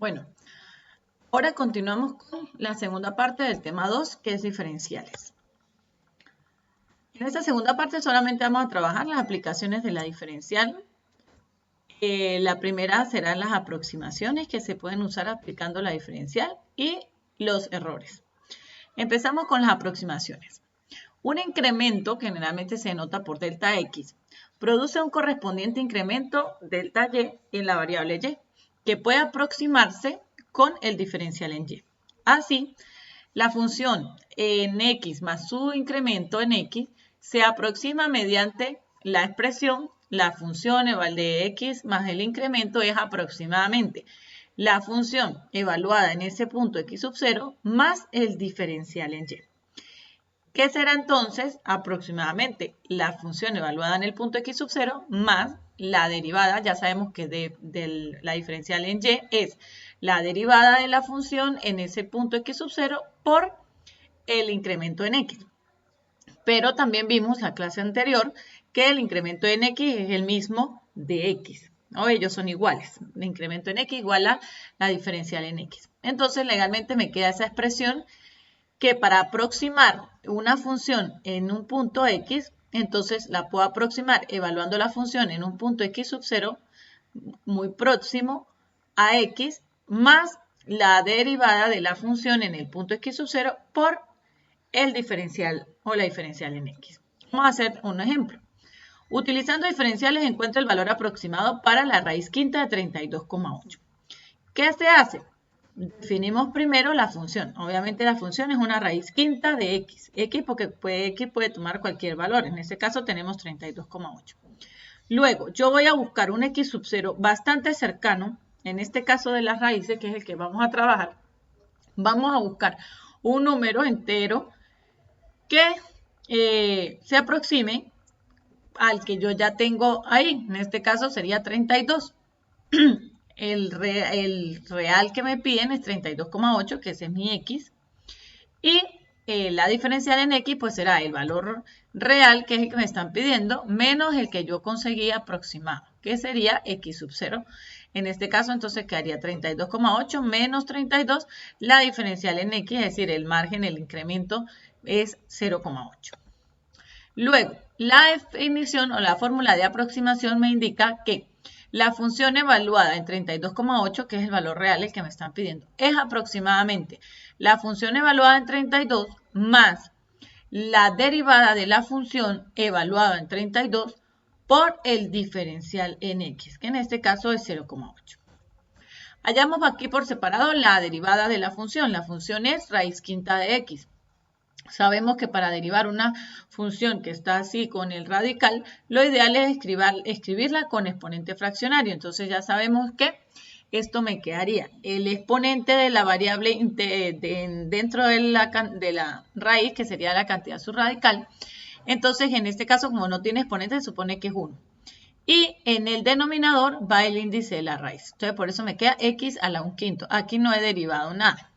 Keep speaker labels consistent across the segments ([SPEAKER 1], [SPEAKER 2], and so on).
[SPEAKER 1] Bueno, ahora continuamos con la segunda parte del tema 2, que es diferenciales. En esta segunda parte solamente vamos a trabajar las aplicaciones de la diferencial. La primera serán las aproximaciones que se pueden usar aplicando la diferencial y los errores. Empezamos con las aproximaciones. Un incremento, que generalmente se denota por delta X, produce un correspondiente incremento delta Y en la variable Y, que puede aproximarse con el diferencial en Y. Así, la función en X más su incremento en X se aproxima mediante la expresión, la función de X más el incremento es aproximadamente la función evaluada en ese punto X sub 0 más el diferencial en Y. ¿Qué será entonces aproximadamente la función evaluada en el punto X sub 0 más la derivada? Ya sabemos que de la diferencial en Y es la derivada de la función en ese punto X sub 0 por el incremento en X. Pero también vimos la clase anterior que el incremento en X es el mismo de X, ¿no? Ellos son iguales. El incremento en X igual a la diferencial en X. Entonces, legalmente me queda esa expresión que para aproximar una función en un punto X, entonces la puedo aproximar evaluando la función en un punto X sub 0 muy próximo a X más la derivada de la función en el punto X sub 0 por el diferencial o la diferencial en X. Vamos a hacer un ejemplo. Utilizando diferenciales encuentra el valor aproximado para la raíz quinta de 32,8. ¿Qué se hace? Definimos primero la función. Obviamente la función es una raíz quinta de X. X porque X puede tomar cualquier valor. En este caso tenemos 32,8. Luego, yo voy a buscar un X sub 0 bastante cercano. En este caso de las raíces, que es el que vamos a trabajar, vamos a buscar un número entero que se aproxime al que yo ya tengo ahí. En este caso sería 32. El real que me piden es 32,8, que ese es mi X. Y la diferencial en X pues será el valor real, que es el que me están pidiendo, menos el que yo conseguí aproximado, que sería X sub 0. En este caso entonces quedaría 32,8 menos 32. La diferencial en X, es decir, el margen, el incremento es 0,8. Luego, la definición o la fórmula de aproximación me indica que la función evaluada en 32,8, que es el valor real el que me están pidiendo, es aproximadamente la función evaluada en 32 más la derivada de la función evaluada en 32 por el diferencial en X, que en este caso es 0,8. Hallamos aquí por separado la derivada de la función. La función es raíz quinta de X. Sabemos que para derivar una función que está así con el radical, lo ideal es escribirla con exponente fraccionario. Entonces ya sabemos que esto me quedaría el exponente de la variable dentro de la raíz, que sería la cantidad subradical. Entonces en este caso, como no tiene exponente, se supone que es 1. Y en el denominador va el índice de la raíz. Entonces por eso me queda x a la 1/5. Aquí no he derivado nada.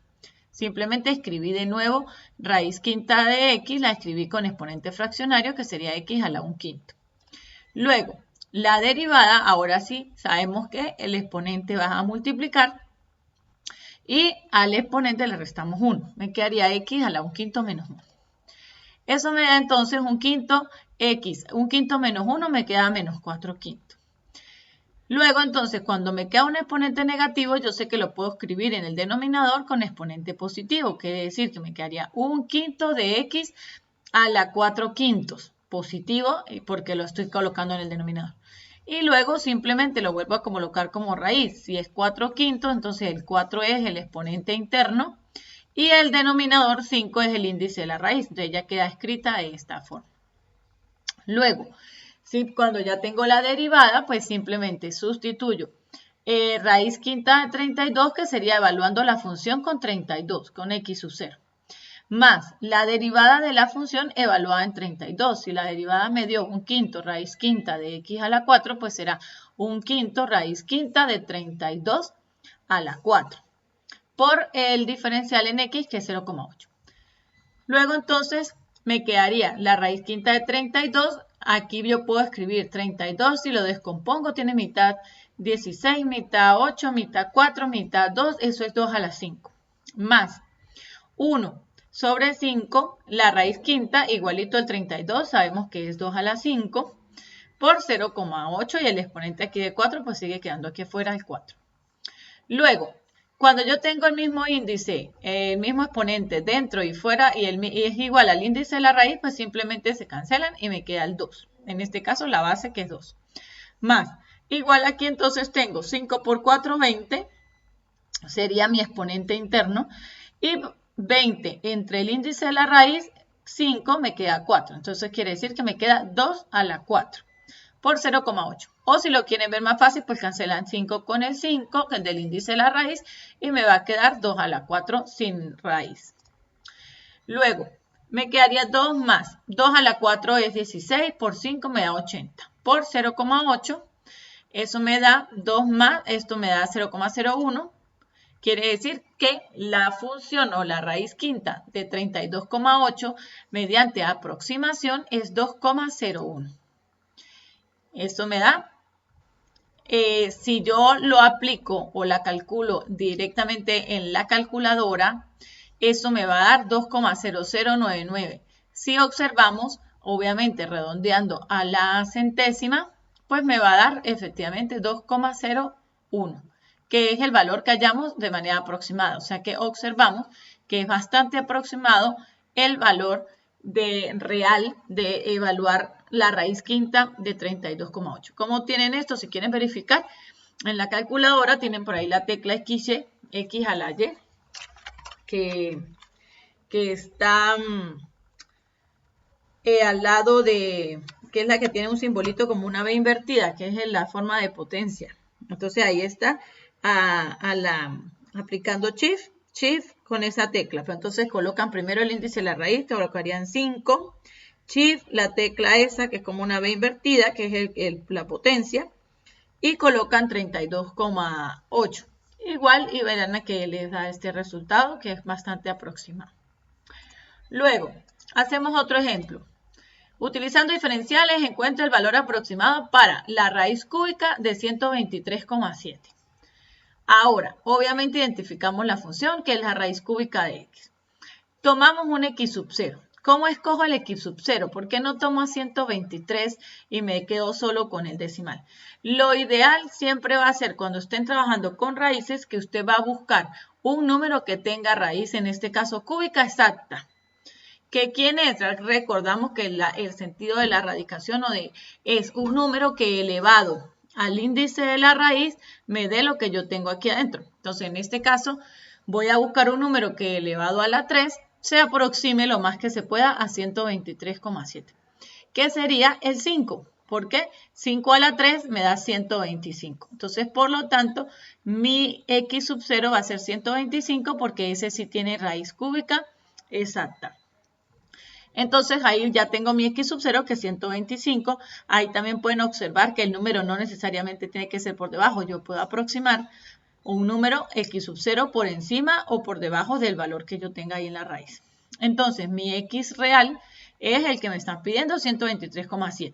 [SPEAKER 1] Simplemente escribí de nuevo raíz quinta de X, la escribí con exponente fraccionario, que sería X a la 1/5. Luego, la derivada, ahora sí, sabemos que el exponente va a multiplicar y al exponente le restamos 1. Me quedaría X a la 1/5 menos 1. Eso me da entonces 1/5 X. 1/5 menos 1 me queda menos 4/5. Luego, entonces, cuando me queda un exponente negativo, yo sé que lo puedo escribir en el denominador con exponente positivo. Quiere decir que me quedaría 1/5 de X a la 4/5 positivo, porque lo estoy colocando en el denominador. Y luego simplemente lo vuelvo a colocar como raíz. Si es 4/5, entonces el 4 es el exponente interno y el denominador 5 es el índice de la raíz. Entonces ya queda escrita de esta forma. Luego, cuando ya tengo la derivada, pues simplemente sustituyo raíz quinta de 32, que sería evaluando la función con 32, con x sub 0, más la derivada de la función evaluada en 32. Si la derivada me dio 1/5 raíz quinta de x a la 4, pues será 1/5 raíz quinta de 32 a la 4, por el diferencial en x, que es 0,8. Luego, entonces, me quedaría la raíz quinta de 32. Aquí yo puedo escribir 32, si lo descompongo tiene mitad 16, mitad 8, mitad 4, mitad 2, eso es 2 a la 5. Más 1 sobre 5, la raíz quinta, igualito al 32, sabemos que es 2 a la 5, por 0,8 y el exponente aquí de 4, pues sigue quedando aquí afuera el 4. Luego, cuando yo tengo el mismo índice, el mismo exponente dentro y fuera y es igual al índice de la raíz, pues simplemente se cancelan y me queda el 2. En este caso la base que es 2. Más, igual aquí entonces tengo 5 por 4, 20, sería mi exponente interno, y 20 entre el índice de la raíz, 5 me queda 4. Entonces quiere decir que me queda 2 a la 4 por 0,8. O si lo quieren ver más fácil, pues cancelan 5 con el 5, que es del índice de la raíz, y me va a quedar 2 a la 4 sin raíz. Luego, me quedaría 2 más. 2 a la 4 es 16, por 5 me da 80. Por 0,8, eso me da 2 más, esto me da 0,01. Quiere decir que la función o la raíz quinta de 32,8 mediante aproximación es 2,01. Esto me da, si yo lo aplico o la calculo directamente en la calculadora, eso me va a dar 2,0099. Si observamos, obviamente redondeando a la centésima, pues me va a dar efectivamente 2,01, que es el valor que hallamos de manera aproximada. O sea que observamos que es bastante aproximado el valor real de evaluar la raíz quinta de 32,8. ¿Cómo tienen esto? Si quieren verificar, en la calculadora tienen por ahí la tecla X a la Y, que está al lado de, que es la que tiene un simbolito como una B invertida, que es la forma de potencia. Entonces ahí está aplicando Shift con esa tecla. Pero entonces colocan primero el índice de la raíz, colocarían 5, Shift, la tecla esa que es como una B invertida, que es la potencia, y colocan 32,8. Igual y verán que les da este resultado que es bastante aproximado. Luego, hacemos otro ejemplo. Utilizando diferenciales, encuentra el valor aproximado para la raíz cúbica de 123,7. Ahora, obviamente identificamos la función que es la raíz cúbica de x. Tomamos un x sub 0. ¿Cómo escojo el x sub 0? ¿Por qué no tomo a 123 y me quedo solo con el decimal? Lo ideal siempre va a ser cuando estén trabajando con raíces que usted va a buscar un número que tenga raíz, en este caso cúbica exacta. ¿Que quién es? Recordamos que el sentido de la radicación es un número que elevado al índice de la raíz me dé lo que yo tengo aquí adentro. Entonces, en este caso, voy a buscar un número que elevado a la 3 se aproxime lo más que se pueda a 123,7. ¿Qué sería el 5? ¿Por qué? 5 a la 3 me da 125. Entonces, por lo tanto, mi x sub 0 va a ser 125 porque ese sí tiene raíz cúbica exacta. Entonces ahí ya tengo mi x sub 0 que es 125. Ahí también pueden observar que el número no necesariamente tiene que ser por debajo. Yo puedo aproximar un número x sub 0 por encima o por debajo del valor que yo tenga ahí en la raíz. Entonces mi x real es el que me están pidiendo, 123,7.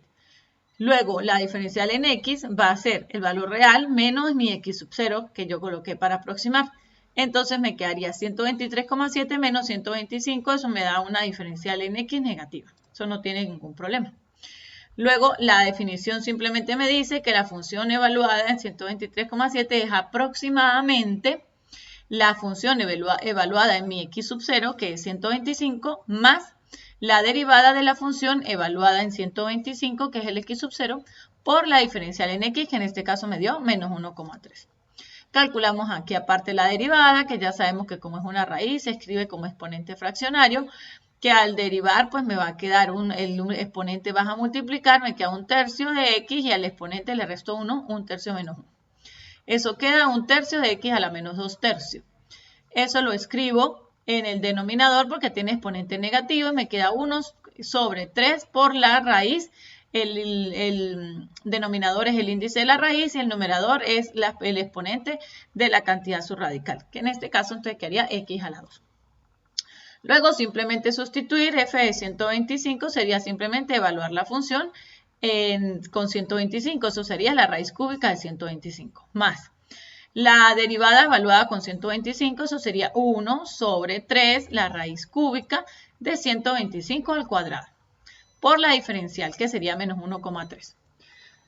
[SPEAKER 1] Luego la diferencial en x va a ser el valor real menos mi x sub 0 que yo coloqué para aproximar. Entonces me quedaría 123,7 menos 125, eso me da una diferencial en x negativa. Eso no tiene ningún problema. Luego la definición simplemente me dice que la función evaluada en 123,7 es aproximadamente la función evaluada en mi x sub 0, que es 125, más la derivada de la función evaluada en 125, que es el x sub 0, por la diferencial en x, que en este caso me dio menos 1,3. Calculamos aquí aparte la derivada, que ya sabemos que como es una raíz, se escribe como exponente fraccionario, que al derivar pues me va a quedar el exponente vas a multiplicar, me queda 1/3 de x y al exponente le resto 1, 1/3 menos 1. Eso queda 1/3 de x a la menos 2/3. Eso lo escribo en el denominador porque tiene exponente negativo y me queda 1 sobre 3 por la raíz. El denominador es el índice de la raíz y el numerador es el exponente de la cantidad subradical, que en este caso entonces quedaría x a la 2. Luego simplemente sustituir f de 125 sería simplemente evaluar la función con 125. Eso sería la raíz cúbica de 125. Más la derivada evaluada con 125, eso sería 1 sobre 3, la raíz cúbica de 125 al cuadrado, por la diferencial, que sería menos 1,3.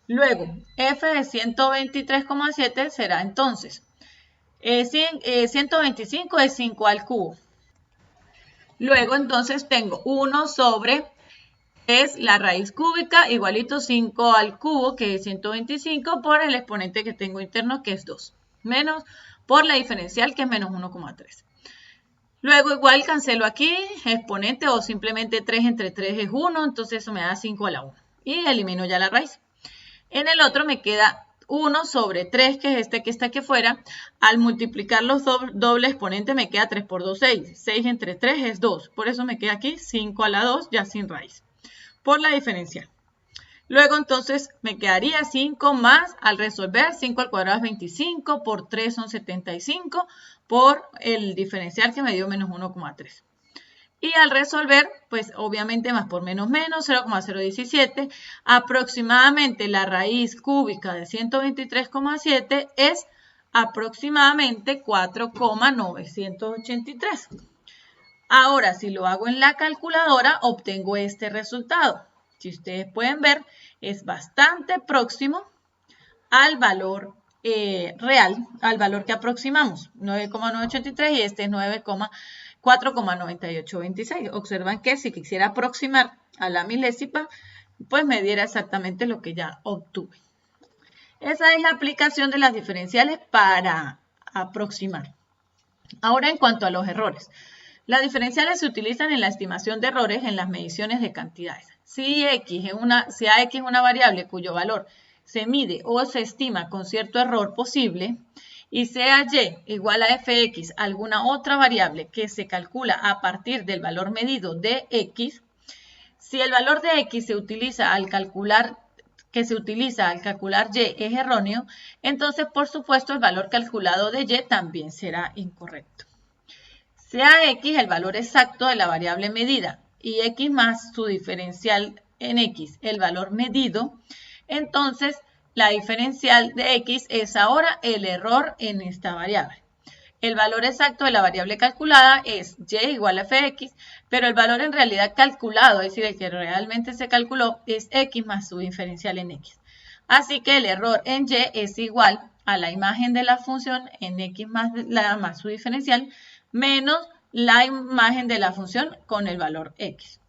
[SPEAKER 1] Luego, f de 123,7 será entonces, 125 es 5 al cubo. Luego, entonces, tengo 1 sobre es la raíz cúbica igualito 5 al cubo, que es 125, por el exponente que tengo interno, que es 2, menos por la diferencial, que es menos 1,3. Luego igual cancelo aquí, exponente, o simplemente 3 entre 3 es 1, entonces eso me da 5 a la 1. Y elimino ya la raíz. En el otro me queda 1 sobre 3, que es este que está aquí afuera. Al multiplicar los doble exponentes me queda 3 por 2, 6. 6 entre 3 es 2. Por eso me queda aquí 5 a la 2, ya sin raíz, por la diferencial. Luego entonces me quedaría 5 más, al resolver, 5 al cuadrado es 25, por 3 son 75, por el diferencial que me dio menos 1,3. Y al resolver, pues obviamente más por menos menos, 0,017. Aproximadamente la raíz cúbica de 123,7 es aproximadamente 4,983. Ahora, si lo hago en la calculadora, obtengo este resultado. Si ustedes pueden ver, es bastante próximo al valor real, al valor que aproximamos, 9,983, y este es 4,9826. Observan que si quisiera aproximar a la milésima, pues me diera exactamente lo que ya obtuve. Esa es la aplicación de las diferenciales para aproximar. Ahora, en cuanto a los errores. Las diferenciales se utilizan en la estimación de errores en las mediciones de cantidades. Si AX es una variable cuyo valor se mide o se estima con cierto error posible, y sea Y igual a fx, alguna otra variable que se calcula a partir del valor medido de x, si el valor de x se utiliza al calcular Y es erróneo, entonces por supuesto el valor calculado de Y también será incorrecto. Sea x el valor exacto de la variable medida y x más su diferencial en x, el valor medido, entonces la diferencial de x es ahora el error en esta variable. El valor exacto de la variable calculada es y igual a fx, pero el valor en realidad calculado, es decir, el que realmente se calculó, es x más su diferencial en x. Así que el error en y es igual a la imagen de la función en x más su diferencial, menos la imagen de la función con el valor x.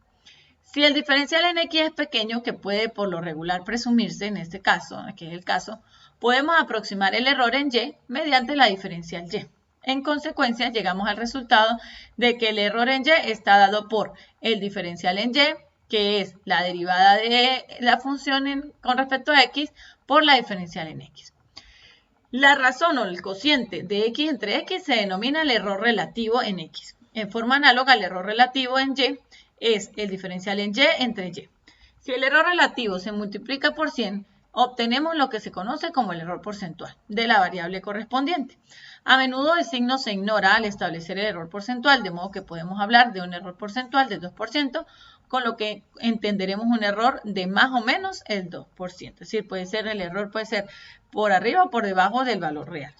[SPEAKER 1] Si el diferencial en x es pequeño, que puede por lo regular presumirse en este caso, aquí es el caso, podemos aproximar el error en y mediante la diferencial y. En consecuencia, llegamos al resultado de que el error en y está dado por el diferencial en y, que es la derivada de la función con respecto a x, por la diferencial en x. La razón o el cociente de x entre x se denomina el error relativo en x. En forma análoga, el error relativo en y es el diferencial en y entre y. Si el error relativo se multiplica por 100, obtenemos lo que se conoce como el error porcentual de la variable correspondiente. A menudo el signo se ignora al establecer el error porcentual, de modo que podemos hablar de un error porcentual del 2%, con lo que entenderemos un error de más o menos el 2%. Es decir, el error puede ser por arriba o por debajo del valor real.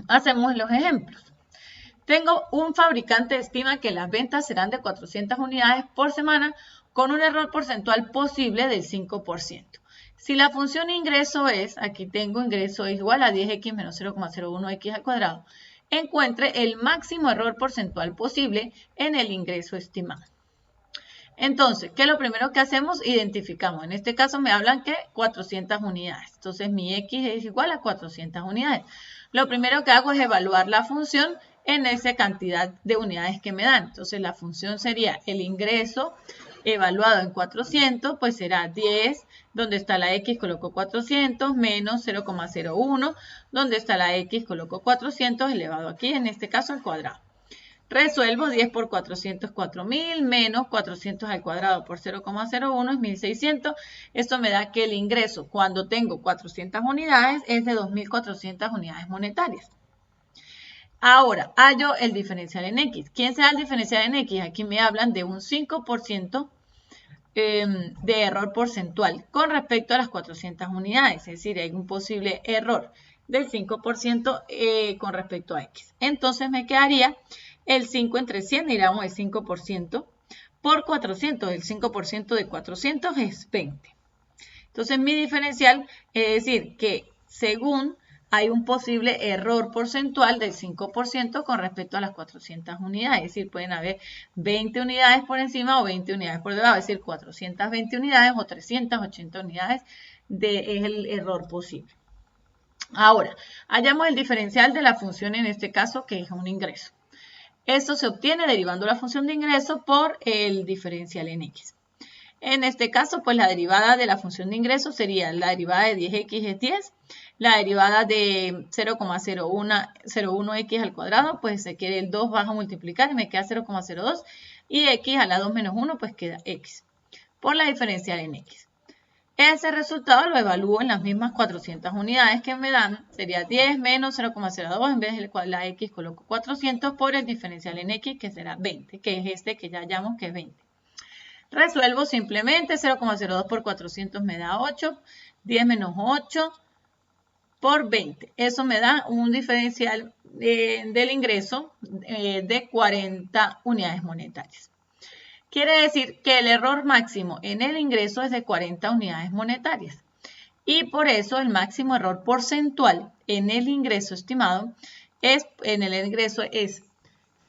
[SPEAKER 1] Hacemos los ejemplos. Tengo un fabricante que estima que las ventas serán de 400 unidades por semana con un error porcentual posible del 5%. Si la función ingreso es, aquí tengo ingreso es igual a 10x menos 0,01x al cuadrado, encuentre el máximo error porcentual posible en el ingreso estimado. Entonces, ¿qué es lo primero que hacemos? Identificamos. En este caso me hablan que 400 unidades. Entonces, mi x es igual a 400 unidades. Lo primero que hago es evaluar la función en esa cantidad de unidades que me dan. Entonces, la función sería el ingreso evaluado en 400, pues será 10, donde está la x coloco 400, menos 0,01, donde está la x coloco 400, elevado aquí, en este caso al cuadrado. Resuelvo 10 por 400, 4.000, menos 400 al cuadrado por 0,01 es 1.600. Esto me da que el ingreso cuando tengo 400 unidades es de 2.400 unidades monetarias. Ahora, hallo el diferencial en x. ¿Quién se da el diferencial en x? Aquí me hablan de un 5% de error porcentual con respecto a las 400 unidades, es decir, hay un posible error del 5% con respecto a X. Entonces me quedaría el 5 entre 100, diríamos el 5% por 400, el 5% de 400 es 20. Entonces mi diferencial es decir que según hay un posible error porcentual del 5% con respecto a las 400 unidades. Es decir, pueden haber 20 unidades por encima o 20 unidades por debajo. Es decir, 420 unidades o 380 unidades es el error posible. Ahora, hallamos el diferencial de la función en este caso, que es un ingreso. Esto se obtiene derivando la función de ingreso por el diferencial en X. En este caso, pues la derivada de la función de ingreso sería la derivada de 10x es 10. La derivada de 0,01x al cuadrado, pues se quiere el 2 bajo multiplicar y me queda 0,02. Y x a la 2 menos 1, pues queda x. Por la diferencial en x. Ese resultado lo evalúo en las mismas 400 unidades que me dan. Sería 10 menos 0,02. En vez de la x coloco 400 por el diferencial en x, que será 20, que es este que ya hallamos que es 20. Resuelvo simplemente 0,02 por 400 me da 8, 10 menos 8 por 20. Eso me da un diferencial del ingreso de 40 unidades monetarias. Quiere decir que el error máximo en el ingreso es de 40 unidades monetarias. Y por eso el máximo error porcentual en el ingreso estimado es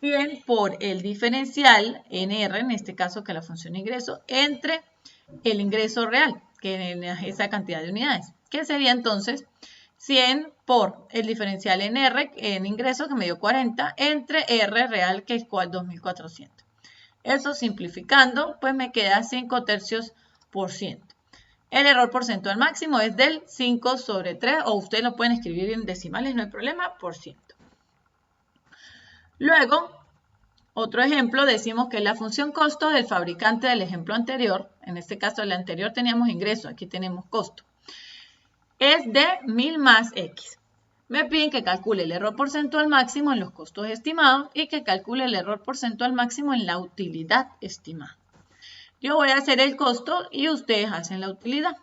[SPEAKER 1] 100 por el diferencial NR, en este caso que es la función ingreso, entre el ingreso real, que es esa cantidad de unidades, que sería entonces 100 por el diferencial NR en ingreso, que me dio 40, entre R real, que es 2400. Eso simplificando, pues me queda 5/3%. El error porcentual máximo es del 5/3, o ustedes lo pueden escribir en decimales, no hay problema, por ciento. Luego, otro ejemplo, decimos que la función costo del fabricante del ejemplo anterior, en este caso el anterior teníamos ingreso, aquí tenemos costo, es de 1000 más X. Me piden que calcule el error porcentual máximo en los costos estimados y que calcule el error porcentual máximo en la utilidad estimada. Yo voy a hacer el costo y ustedes hacen la utilidad.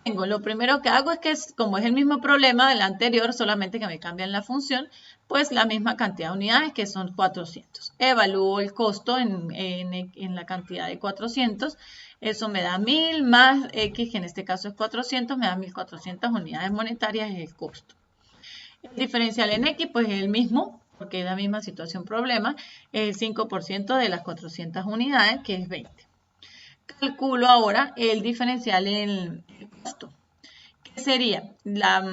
[SPEAKER 1] Lo primero que hago es que, como es el mismo problema del anterior, solamente que me cambian la función, pues la misma cantidad de unidades, que son 400. Evalúo el costo en la cantidad de 400. Eso me da 1000 más X, que en este caso es 400, me da 1400 unidades monetarias, es el costo. El diferencial en X, pues es el mismo, porque es la misma situación problema, es el 5% de las 400 unidades, que es 20. Calculo ahora el diferencial en el costo, que sería la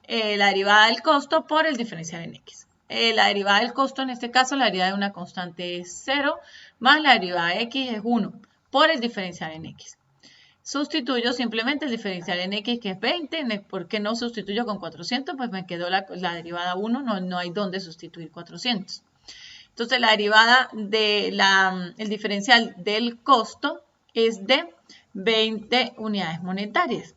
[SPEAKER 1] derivada del costo por el diferencial en X. La derivada del costo, en este caso, la derivada de una constante es 0, más la derivada de X es 1, por el diferencial en X. Sustituyo simplemente el diferencial en X, que es 20. ¿Por qué no sustituyo con 400? Pues me quedó la derivada 1, no hay dónde sustituir 400. Entonces, la derivada el diferencial del costo es de 20 unidades monetarias.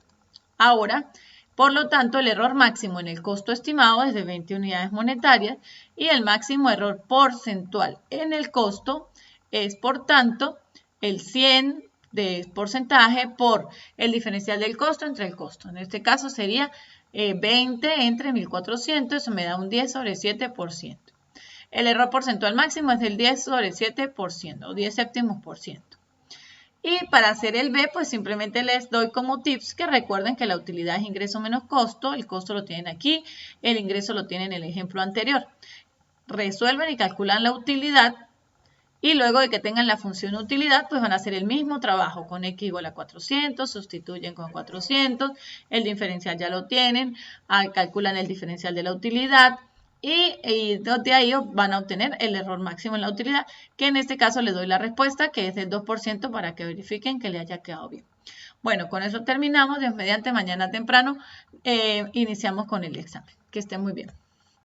[SPEAKER 1] Ahora, por lo tanto, el error máximo en el costo estimado es de 20 unidades monetarias y el máximo error porcentual en el costo es, por tanto, el 100 de porcentaje por el diferencial del costo entre el costo. En este caso sería 20 entre 1400, eso me da un 10/7%. El error porcentual máximo es del 10/7% o 10 séptimos por ciento. Y para hacer el B, pues simplemente les doy como tips que recuerden que la utilidad es ingreso menos costo. El costo lo tienen aquí, el ingreso lo tienen en el ejemplo anterior. Resuelven y calculan la utilidad y luego de que tengan la función utilidad, pues van a hacer el mismo trabajo con X igual a 400, sustituyen con 400, el diferencial ya lo tienen, calculan el diferencial de la utilidad, y de ahí van a obtener el error máximo en la utilidad, que en este caso les doy la respuesta, que es del 2%, para que verifiquen que le haya quedado bien. Bueno, con eso terminamos. Dios mediante, mañana temprano iniciamos con el examen. Que estén muy bien.